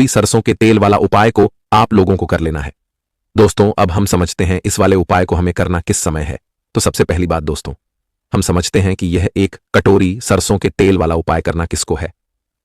कटोरी सरसों के तेल वाला उपाय को आप लोगों को कर लेना है। दोस्तों, अब हम समझते हैं इस वाले उपाय को हमें करना किस समय है। तो सबसे पहली बात दोस्तों, हम समझते हैं कि यह एक कटोरी सरसों के तेल वाला उपाय करना किसको है।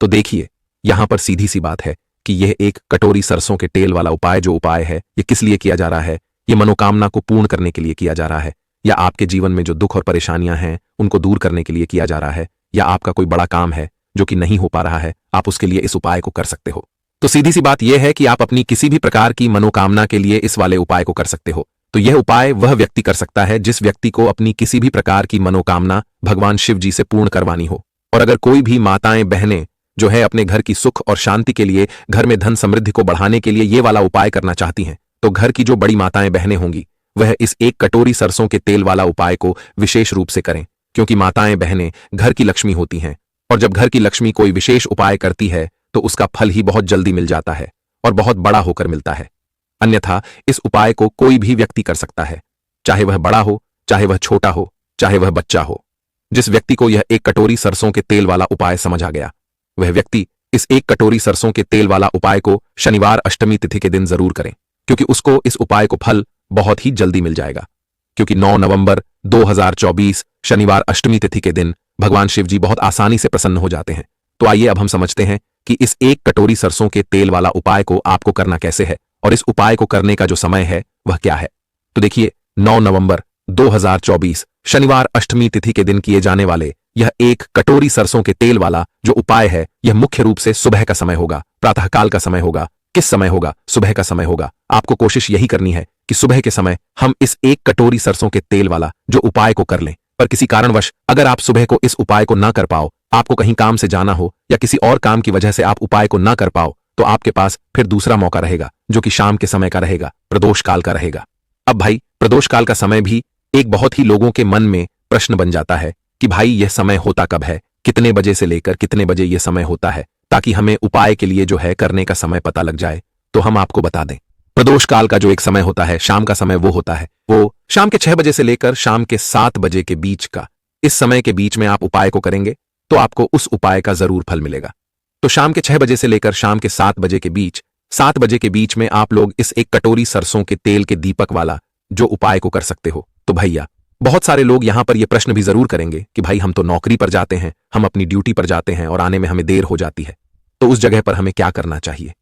तो देखिए, यहां पर सीधी सी बात है कि यह एक कटोरी सरसों के तेल वाला उपाय जो उपाय है, यह किस लिए किया जा रहा है। यह मनोकामना को पूर्ण करने के लिए किया जा रहा है, या आपके जीवन में जो दुख और परेशानियां हैं उनको दूर करने के लिए किया जा रहा है, या आपका कोई बड़ा काम है जो कि नहीं हो पा रहा है, आप उसके लिए इस उपाय को कर सकते हो। तो सीधी सी बात यह है कि आप अपनी किसी भी प्रकार की मनोकामना के लिए इस वाले उपाय को कर सकते हो। तो यह उपाय वह व्यक्ति कर सकता है जिस व्यक्ति को अपनी किसी भी प्रकार की मनोकामना भगवान शिव जी से पूर्ण करवानी हो। और अगर कोई भी माताएं बहनें जो है अपने घर की सुख और शांति के लिए, घर में धन समृद्धि को बढ़ाने के लिए ये वाला उपाय करना चाहती हैं, तो घर की जो बड़ी माताएं बहनें होंगी वह इस एक कटोरी सरसों के तेल वाला उपाय को विशेष रूप से करें, क्योंकि माताएं बहनें घर की लक्ष्मी होती हैं। और जब घर की लक्ष्मी कोई विशेष उपाय करती है तो उसका फल ही बहुत जल्दी मिल जाता है और बहुत बड़ा होकर मिलता है। अन्यथा इस उपाय को कोई भी व्यक्ति कर सकता है, चाहे वह बड़ा हो, चाहे वह छोटा हो, चाहे वह बच्चा हो। जिस व्यक्ति को यह एक कटोरी सरसों के तेल वाला उपाय समझ आ गया, वह व्यक्ति इस एक कटोरी सरसों के तेल वाला उपाय को शनिवार अष्टमी तिथि के दिन जरूर करें, क्योंकि उसको इस उपाय को फल बहुत ही जल्दी मिल जाएगा। क्योंकि 9 नवंबर 2024 शनिवार अष्टमी तिथि के दिन भगवान शिव जी बहुत आसानी से प्रसन्न हो जाते हैं। तो आइए अब हम समझते हैं कि इस एक कटोरी सरसों के तेल वाला उपाय को आपको करना कैसे है, और इस उपाय को करने का जो समय है वह क्या है। तो देखिए, 9 नवंबर 2024 शनिवार अष्टमी तिथि के दिन किए जाने वाले यह एक कटोरी सरसों के तेल वाला जो उपाय है, यह मुख्य रूप से सुबह का समय होगा, प्रातःकाल का समय होगा। किस समय होगा? सुबह का समय होगा। आपको कोशिश यही करनी है कि सुबह के समय हम इस एक कटोरी सरसों के तेल वाला जो उपाय को कर लें। पर किसी कारणवश अगर आप सुबह को इस उपाय को ना कर पाओ, आपको कहीं काम से जाना हो या किसी और काम की वजह से आप उपाय को ना कर पाओ, तो आपके पास फिर दूसरा मौका रहेगा जो कि शाम के समय का रहेगा, प्रदोष काल का रहेगा। अब भाई, प्रदोष काल का समय भी एक बहुत ही लोगों के मन में प्रश्न बन जाता है कि भाई यह समय होता कब है, कितने बजे से लेकर कितने बजे यह समय होता है, ताकि हमें उपाय के लिए जो है करने का समय पता लग जाए। तो हम आपको बता दें, प्रदोष काल का जो एक समय होता है, शाम का समय, वो होता है वो शाम के 6 बजे से लेकर शाम के 7 बजे के बीच का। इस समय के बीच में आप उपाय को करेंगे तो आपको उस उपाय का जरूर फल मिलेगा। तो शाम के 6 बजे से लेकर शाम के 7 बजे के बीच, 7 बजे के बीच में आप लोग इस एक कटोरी सरसों के तेल के दीपक वाला जो उपाय को कर सकते हो। तो भैया, बहुत सारे लोग यहां पर यह प्रश्न भी जरूर करेंगे कि भाई हम तो नौकरी पर जाते हैं, हम अपनी ड्यूटी पर जाते हैं और आने में हमें देर हो जाती है, तो उस जगह पर हमें क्या करना चाहिए।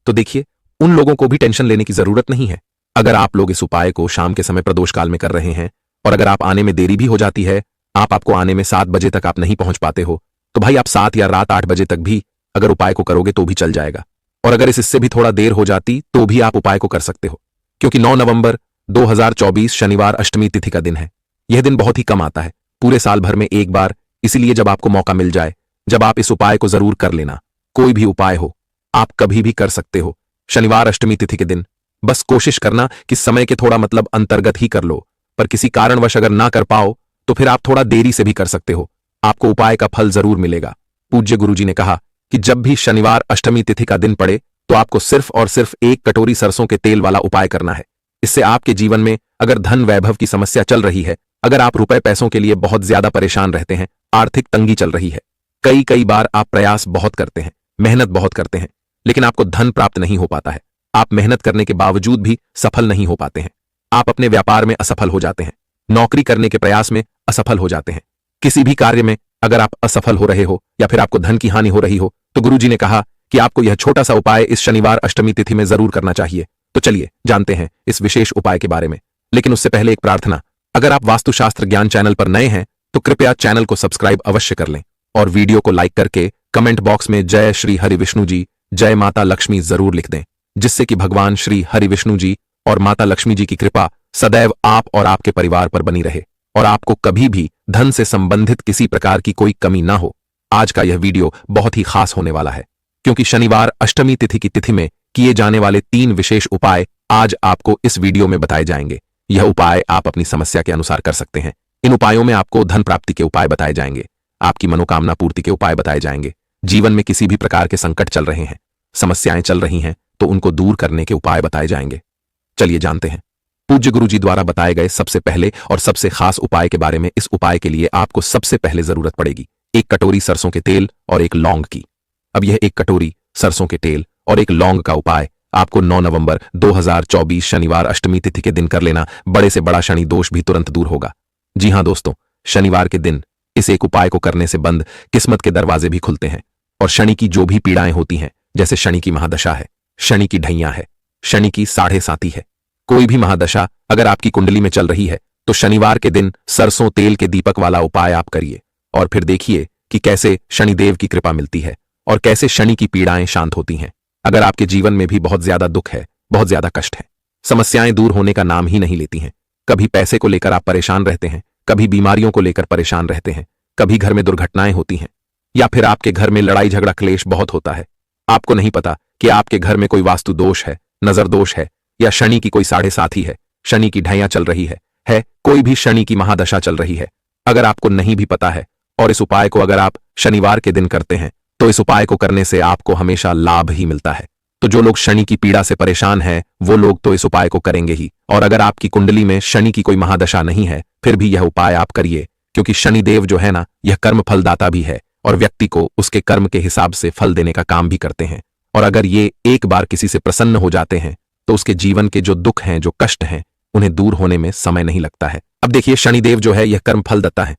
तो देखिए, उन लोगों को भी टेंशन लेने की जरूरत नहीं है। अगर आप लोग इस उपाय को शाम के समय प्रदोष काल में कर रहे हैं और अगर आप आने में देरी भी हो जाती है, आपको आने में 7 बजे तक आप नहीं पहुंच पाते हो, तो भाई आप 7 या रात 8 बजे तक भी अगर उपाय को करोगे तो भी चल जाएगा। और अगर इससे भी थोड़ा देर हो जाती तो भी आप उपाय को कर सकते हो, क्योंकि 9 नवंबर 2024 शनिवार अष्टमी तिथि का दिन है। यह दिन बहुत ही कम आता है, पूरे साल भर में एक बार। इसीलिए जब आपको मौका मिल जाए, जब आप इस उपाय को जरूर कर लेना। कोई भी उपाय हो, आप कभी भी कर सकते हो शनिवार अष्टमी तिथि के दिन। बस कोशिश करना कि समय के थोड़ा मतलब अंतर्गत ही कर लो, पर किसी कारणवश अगर ना कर पाओ तो फिर आप थोड़ा देरी से भी कर सकते हो, आपको उपाय का फल जरूर मिलेगा। पूज्य गुरुजी ने कहा कि जब भी शनिवार अष्टमी तिथि का दिन पड़े तो आपको सिर्फ और सिर्फ एक कटोरी सरसों के तेल वाला उपाय करना है। इससे आपके जीवन में अगर धन वैभव की समस्या चल रही है, अगर आप रुपए पैसों के लिए बहुत ज्यादा परेशान रहते हैं, आर्थिक तंगी चल रही है, कई बार आप प्रयास बहुत करते हैं, मेहनत बहुत करते हैं, लेकिन आपको धन प्राप्त नहीं हो पाता है, आप मेहनत करने के बावजूद भी सफल नहीं हो पाते हैं, आप अपने व्यापार में असफल हो जाते हैं, नौकरी करने के प्रयास में असफल हो जाते हैं, किसी भी कार्य में अगर आप असफल हो रहे हो या फिर आपको धन की हानि हो रही हो, तो गुरुजी ने कहा कि आपको यह छोटा सा उपाय इस शनिवार अष्टमी तिथि में जरूर करना चाहिए। तो चलिए जानते हैं इस विशेष उपाय के बारे में। लेकिन उससे पहले एक प्रार्थना, अगर आप वास्तुशास्त्र ज्ञान चैनल पर नए हैं तो कृपया चैनल को सब्सक्राइब अवश्य कर लें और वीडियो को लाइक करके कमेंट बॉक्स में जय श्री हरि विष्णु जी, जय माता लक्ष्मी जरूर लिख दें, जिससे कि भगवान श्री हरि विष्णु जी और माता लक्ष्मी जी की कृपा सदैव आप और आपके परिवार पर बनी रहे और आपको कभी भी धन से संबंधित किसी प्रकार की कोई कमी ना हो। आज का यह वीडियो बहुत ही खास होने वाला है, क्योंकि शनिवार अष्टमी तिथि की तिथि में किए जाने वाले 3 विशेष उपाय आज आपको इस वीडियो में बताए जाएंगे। यह उपाय आप अपनी समस्या के अनुसार कर सकते हैं। इन उपायों में आपको धन प्राप्ति के उपाय बताए जाएंगे, आपकी मनोकामना पूर्ति के उपाय बताए जाएंगे, जीवन में किसी भी प्रकार के संकट चल रहे हैं, समस्याएं चल रही हैं तो उनको दूर करने के उपाय बताए जाएंगे। चलिए जानते हैं पूज्य गुरुजी द्वारा बताए गए सबसे पहले और सबसे खास उपाय के बारे में। इस उपाय के लिए आपको सबसे पहले जरूरत पड़ेगी एक कटोरी सरसों के तेल और एक लौंग की। अब यह एक कटोरी सरसों के तेल और एक लौंग का उपाय आपको 9 नवंबर 2024 शनिवार अष्टमी तिथि के दिन कर लेना। बड़े से बड़ा शनि दोष भी तुरंत दूर होगा। जी हां दोस्तों, शनिवार के दिन इस एक उपाय को करने से बंद किस्मत के दरवाजे भी खुलते हैं और शनि की जो भी पीड़ाएं होती हैं, जैसे शनि की महादशा है, शनि की ढैया है, शनि की साढ़े साती है, कोई भी महादशा अगर आपकी कुंडली में चल रही है तो शनिवार के दिन सरसों तेल के दीपक वाला उपाय आप करिए और फिर देखिए कि कैसे शनिदेव की कृपा मिलती है और कैसे शनि की पीड़ाएं शांत होती हैं। अगर आपके जीवन में भी बहुत ज्यादा दुख है, बहुत ज्यादा कष्ट है, समस्याएं दूर होने का नाम ही नहीं लेती हैं, कभी पैसे को लेकर आप परेशान रहते हैं, कभी बीमारियों को लेकर परेशान रहते हैं, कभी घर में दुर्घटनाएं होती हैं, या फिर आपके घर में लड़ाई झगड़ा क्लेश बहुत होता है, आपको नहीं पता कि आपके घर में कोई वास्तु दोष है, नजर दोष है, या शनि की कोई साढ़े साथी है, शनि की ढैया चल रही है कोई भी शनि की महादशा चल रही है। अगर आपको नहीं भी पता है और इस उपाय को अगर आप शनिवार के दिन करते हैं तो इस उपाय को करने से आपको हमेशा लाभ ही मिलता है। तो जो लोग शनि की पीड़ा से परेशान हैं वो लोग तो इस उपाय को करेंगे ही, और अगर आपकी कुंडली में शनि की कोई महादशा नहीं है फिर भी यह उपाय आप करिए, क्योंकि शनिदेव जो है ना, यह कर्म फलदाता भी है और व्यक्ति को उसके कर्म के हिसाब से फल देने का काम भी करते हैं। और अगर ये एक बार किसी से प्रसन्न हो जाते हैं तो उसके जीवन के जो दुख हैं, जो कष्ट हैं, उन्हें दूर होने में समय नहीं लगता है। अब देखिए, शनिदेव जो है यह कर्म फल देता है,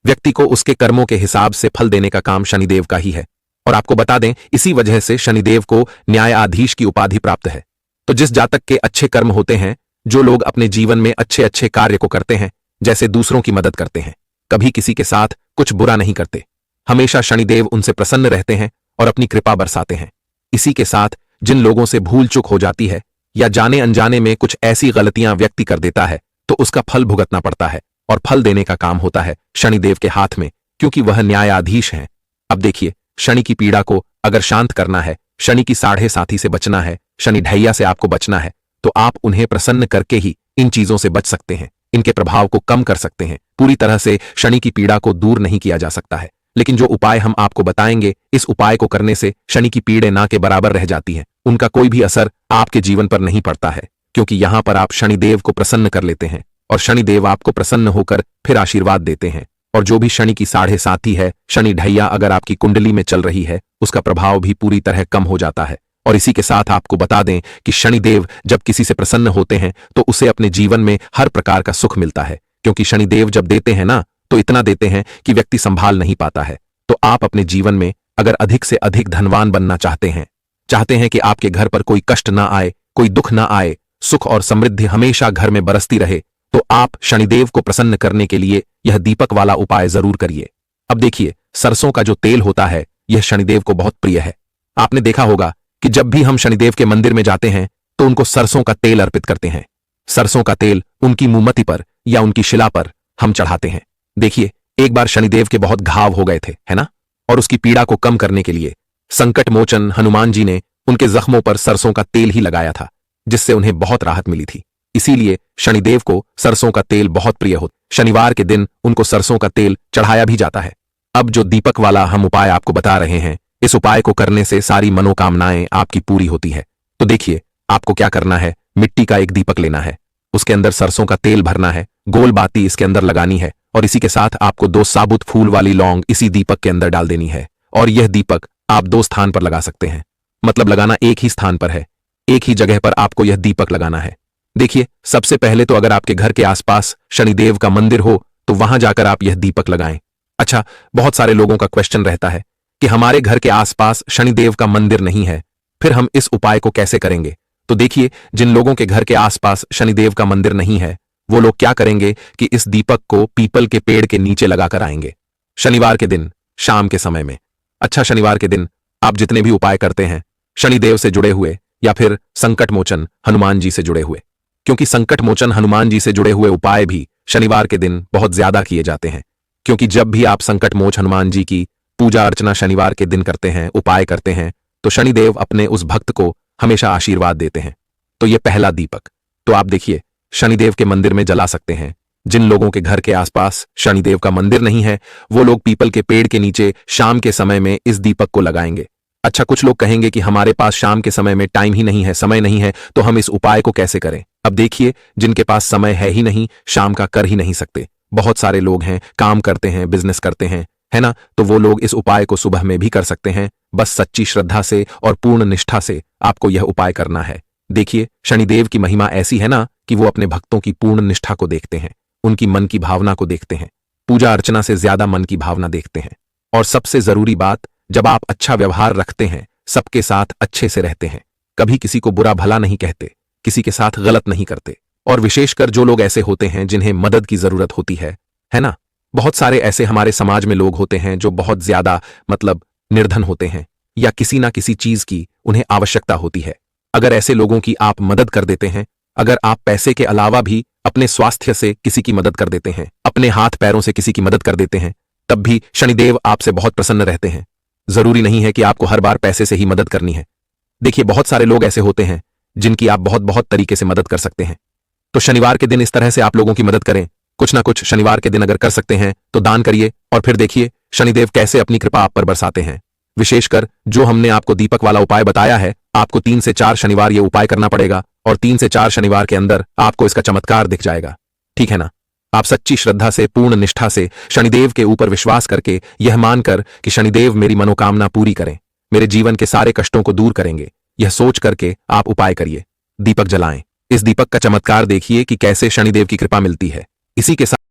व्यक्ति को उसके कर्मों के हिसाब से फल देने का काम शनिदेव का ही है। और आपको बता दें, इसी वजह से शनिदेव को न्यायाधीश की उपाधि प्राप्त है। तो जिस जातक के अच्छे कर्म होते हैं, जो लोग अपने जीवन में अच्छे अच्छे कार्य को करते हैं, जैसे दूसरों की मदद करते हैं, कभी किसी के साथ कुछ बुरा नहीं करते, हमेशा शनिदेव उनसे प्रसन्न रहते हैं और अपनी कृपा बरसाते हैं। इसी के साथ जिन लोगों से भूल चूक हो जाती है या जाने अनजाने में कुछ ऐसी गलतियां व्यक्ति कर देता है तो उसका फल भुगतना पड़ता है, और फल देने का काम होता है शनिदेव के हाथ में, क्योंकि वह न्यायाधीश हैं। अब देखिए, शनि की पीड़ा को अगर शांत करना है, शनि की साढ़े साथी से बचना है, शनि ढैया से आपको बचना है, तो आप उन्हें प्रसन्न करके ही इन चीजों से बच सकते हैं, इनके प्रभाव को कम कर सकते हैं। पूरी तरह से शनि की पीड़ा को दूर नहीं किया जा सकता है, लेकिन जो उपाय हम आपको बताएंगे, इस उपाय को करने से शनि की पीड़े ना के बराबर रह जाती हैं, उनका कोई भी असर आपके जीवन पर नहीं पड़ता है, क्योंकि यहां पर आप शनिदेव को प्रसन्न कर लेते हैं और शनिदेव आपको प्रसन्न होकर फिर आशीर्वाद देते हैं। और जो भी शनि की साढ़े साथी है, शनि ढैया अगर आपकी कुंडली में चल रही है, उसका प्रभाव भी पूरी तरह कम हो जाता है। और इसी के साथ आपको बता दें कि शनिदेव जब किसी से प्रसन्न होते हैं तो उसे अपने जीवन में हर प्रकार का सुख मिलता है, क्योंकि शनिदेव जब देते हैं ना, तो इतना देते हैं कि व्यक्ति संभाल नहीं पाता है। तो आप अपने जीवन में अगर अधिक से अधिक धनवान बनना चाहते हैं कि आपके घर पर कोई कष्ट ना आए, कोई दुख ना आए, सुख और समृद्धि हमेशा घर में बरसती रहे, तो आप शनिदेव को प्रसन्न करने के लिए यह दीपक वाला उपाय जरूर करिए। अब देखिए, सरसों का जो तेल होता है यह शनिदेव को बहुत प्रिय है। आपने देखा होगा कि जब भी हम शनिदेव के मंदिर में जाते हैं तो उनको सरसों का तेल अर्पित करते हैं। सरसों का तेल उनकी मोमबत्ती पर या उनकी शिला पर हम चढ़ाते हैं। देखिए, एक बार शनिदेव के बहुत घाव हो गए थे, है ना, और उसकी पीड़ा को कम करने के लिए संकट मोचन हनुमान जी ने उनके जख्मों पर सरसों का तेल ही लगाया था, जिससे उन्हें बहुत राहत मिली थी। इसीलिए शनिदेव को सरसों का तेल बहुत प्रिय होता। शनिवार के दिन उनको सरसों का तेल चढ़ाया भी जाता है। अब जो दीपक वाला हम उपाय आपको बता रहे हैं, इस उपाय को करने से सारी मनोकामनाएं आपकी पूरी होती है। तो देखिए, आपको क्या करना है, मिट्टी का एक दीपक लेना है, उसके अंदर सरसों का तेल भरना है, गोल बाती इसके अंदर लगानी है, और इसी के साथ आपको 2 साबुत फूल वाली लौंग इसी दीपक के अंदर डाल देनी है। और यह दीपक आप 2 स्थान पर लगा सकते हैं, मतलब लगाना एक ही स्थान पर है, एक ही जगह पर आपको यह दीपक लगाना है। देखिए, सबसे पहले तो अगर आपके घर के आसपास शनिदेव का मंदिर हो तो वहां जाकर आप यह दीपक लगाएं। अच्छा, बहुत सारे लोगों का क्वेश्चन रहता है कि हमारे घर के आसपास शनिदेव का मंदिर नहीं है, फिर हम इस उपाय को कैसे करेंगे। तो देखिए, जिन लोगों के घर के आसपास शनिदेव का मंदिर नहीं है, वो लोग क्या करेंगे कि इस दीपक को पीपल के पेड़ के नीचे लगाकर आएंगे शनिवार के दिन शाम के समय में। अच्छा, शनिवार के दिन आप जितने भी उपाय करते हैं शनिदेव से जुड़े हुए या फिर संकट मोचन हनुमान जी से जुड़े हुए, क्योंकि संकट मोचन हनुमान जी से जुड़े हुए उपाय भी शनिवार के दिन बहुत ज्यादा किए जाते हैं, क्योंकि जब भी आप संकट मोच हनुमान जी की पूजा अर्चना शनिवार के दिन करते हैं, उपाय करते हैं, तो शनिदेव अपने उस भक्त को हमेशा आशीर्वाद देते हैं। तो यह पहला दीपक तो आप देखिए शनिदेव के मंदिर में जला सकते हैं। जिन लोगों के घर के आसपास शनिदेव का मंदिर नहीं है, वो लोग पीपल के पेड़ के नीचे शाम के समय में इस दीपक को लगाएंगे। अच्छा, कुछ लोग कहेंगे कि हमारे पास शाम के समय में टाइम ही नहीं है, समय नहीं है, तो हम इस उपाय को कैसे करें। अब देखिए, जिनके पास समय है ही नहीं, शाम का कर ही नहीं सकते, बहुत सारे लोग हैं, काम करते हैं, बिजनेस करते हैं, है ना? तो वो लोग इस उपाय को सुबह में भी कर सकते हैं। बस सच्ची श्रद्धा से और पूर्ण निष्ठा से आपको यह उपाय करना है। देखिए, शनिदेव की महिमा ऐसी है ना कि वो अपने भक्तों की पूर्ण निष्ठा को देखते हैं, उनकी मन की भावना को देखते हैं। पूजा अर्चना से ज्यादा मन की भावना देखते हैं। और सबसे जरूरी बात, जब आप अच्छा व्यवहार रखते हैं, सबके साथ अच्छे से रहते हैं, कभी किसी को बुरा भला नहीं कहते, किसी के साथ गलत नहीं करते, और विशेषकर जो लोग ऐसे होते हैं जिन्हें मदद की जरूरत होती है ना? बहुत सारे ऐसे हमारे समाज में लोग होते हैं जो बहुत ज्यादा निर्धन होते हैं, या किसी ना किसी चीज की उन्हें आवश्यकता होती है। अगर ऐसे लोगों की आप मदद कर देते हैं, अगर आप पैसे के अलावा भी अपने स्वास्थ्य से किसी की मदद कर देते हैं, अपने हाथ पैरों से किसी की मदद कर देते हैं, तब भी शनिदेव आपसे बहुत प्रसन्न रहते हैं। जरूरी नहीं है कि आपको हर बार पैसे से ही मदद करनी है। देखिए, बहुत सारे लोग ऐसे होते हैं जिनकी आप बहुत बहुत तरीके से मदद कर सकते हैं। तो शनिवार के दिन इस तरह से आप लोगों की मदद करें। कुछ ना कुछ शनिवार के दिन अगर कर सकते हैं तो दान करिए, और फिर देखिए शनिदेव कैसे अपनी कृपा आप पर बरसाते हैं। विशेषकर जो हमने आपको दीपक वाला उपाय बताया है, आपको 3 से 4 शनिवार ये उपाय करना पड़ेगा, और 3 से 4 शनिवार के अंदर आपको इसका चमत्कार दिख जाएगा। ठीक है ना? आप सच्ची श्रद्धा से, पूर्ण निष्ठा से, शनिदेव के ऊपर विश्वास करके, यह मानकर कि शनिदेव मेरी मनोकामना पूरी करें, मेरे जीवन के सारे कष्टों को दूर करेंगे, यह सोच करके आप उपाय करिए। दीपक जलाएं। इस दीपक का चमत्कार देखिए कि कैसे शनिदेव की कृपा मिलती है। इसी के साथ